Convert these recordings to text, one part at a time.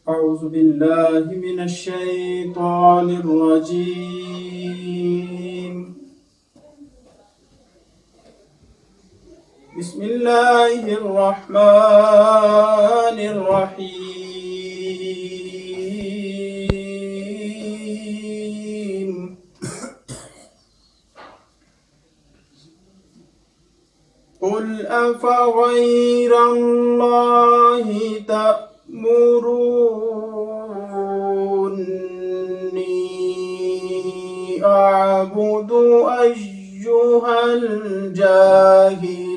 أعوذ بالله من الشيطان الرجيم. بسم الله الرحمن الرحيم. قل أفغير الله تأمروني أعبد أيها الجاهلون.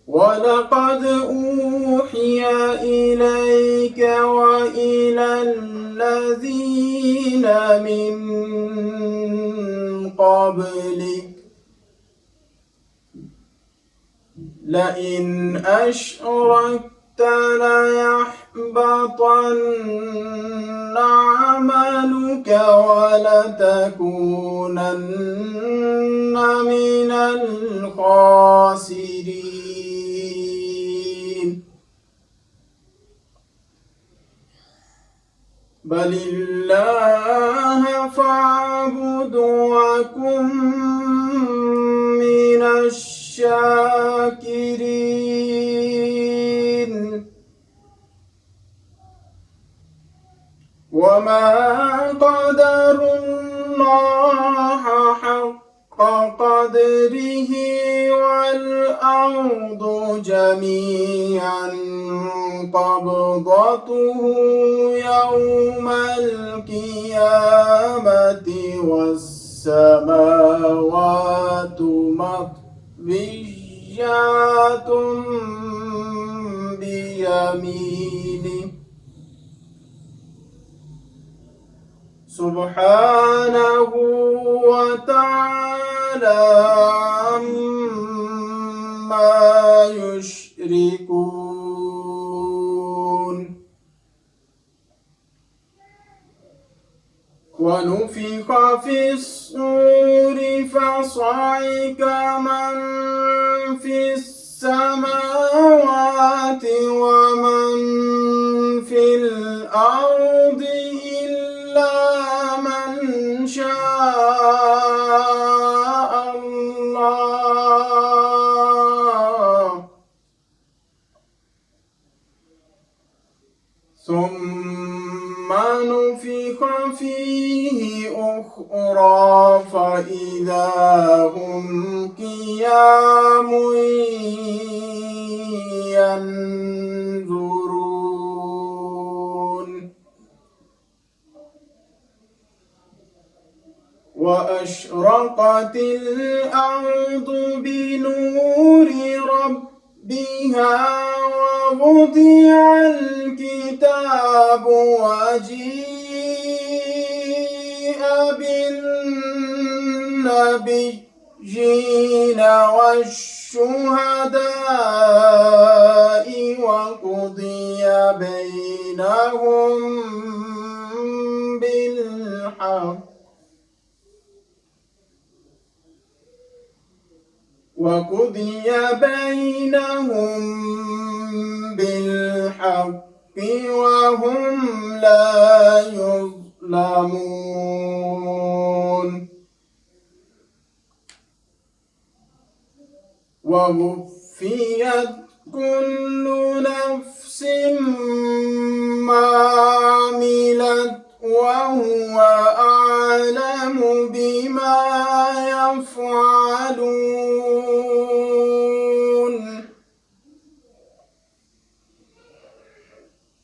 ولقد أوحي إليك وإلى الذين من قبلك لئن أشركت ليحبطن عملك ولتكونن من الخاسرين. بل الله فاعبد وكن من الشاكرين. وما قدروا الله حق قدره والأرض جميعا قبضته يوم القيامة والسماوات مطويات بيمينه سبحانه وتعالى عما يشركون. ونفخ في الصور فصعق من في السماوات ومن في الأرض إلا من شاء الله ثم نفخ فيه أخرى فإذا هم قيام ينظرون. وأشرقت الأرض بنور ربها ووضع الكتاب وجيء بالنبيين والشهداء وقضي بينهم بالحق وهم لا يظلمون. ووفيت كل نفس ما عملت وهو أعلم بما يفعلون.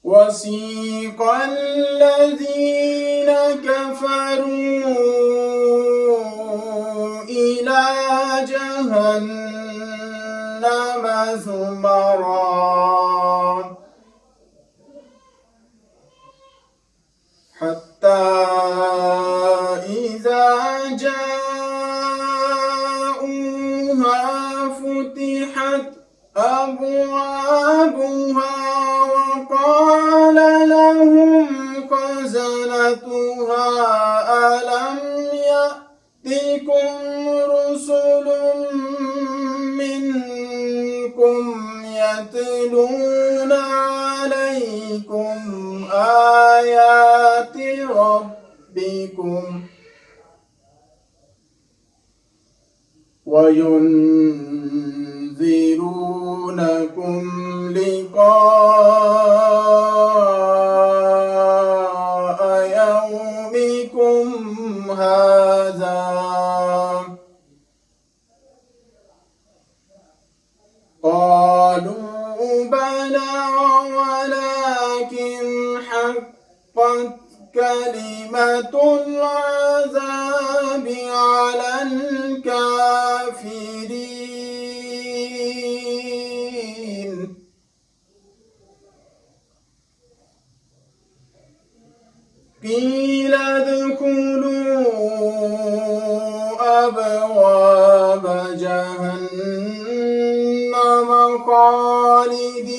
وسيق الذين كفروا إلى جهنم زمرا حتى إذا جاءوها فتحت أبوابها وقال لهم خزنتها ألم يأتكم رسل منكم يتلون عليكم آيات ربكم وينذرونكم لقاء يومكم هذا قالوا بلى ولكن حقت كلمة العذاب على الكافرين قيل ادخلوا أبواب جهنم خالدين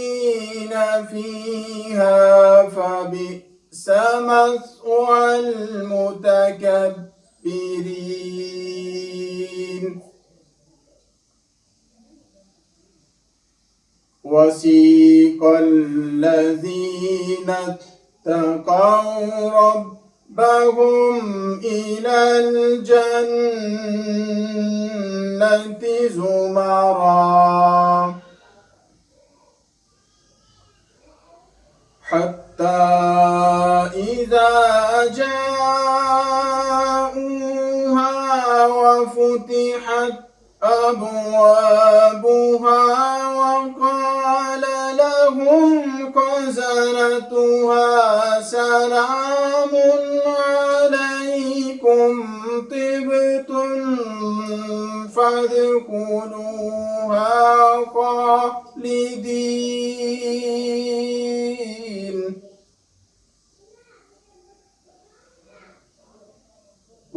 فيها فبئس مثوى المتكبرين وسيق الذين اتقوا ربهم إلى الجنة زمرا حتى إذا جاءوها وفتحت أبوابها وقال لهم خزنتها سلام عليكم طبتم فادخلوها خالدين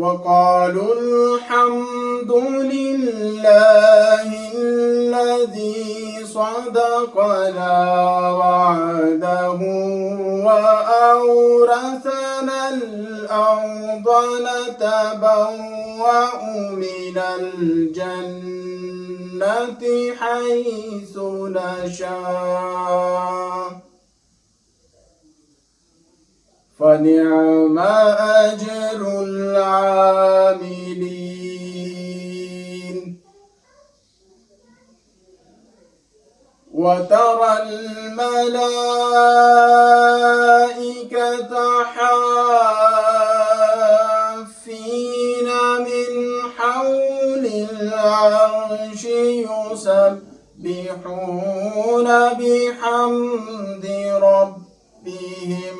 وقالوا الحمد لله الذي صدقنا وعده وأورثنا الأرض نتبوأ من الجنة حيث نشاء فنعم أجر العاملين وترى الملائكة حافين من حول العرش يسبحون بحمد ربهم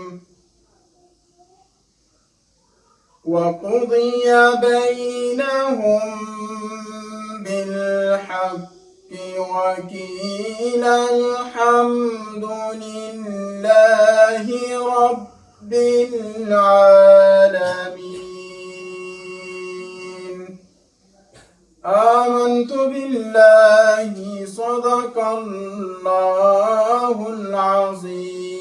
وقضي بينهم بالحق وقيل الحمد لله رب العالمين آمنت بالله صدق الله العظيم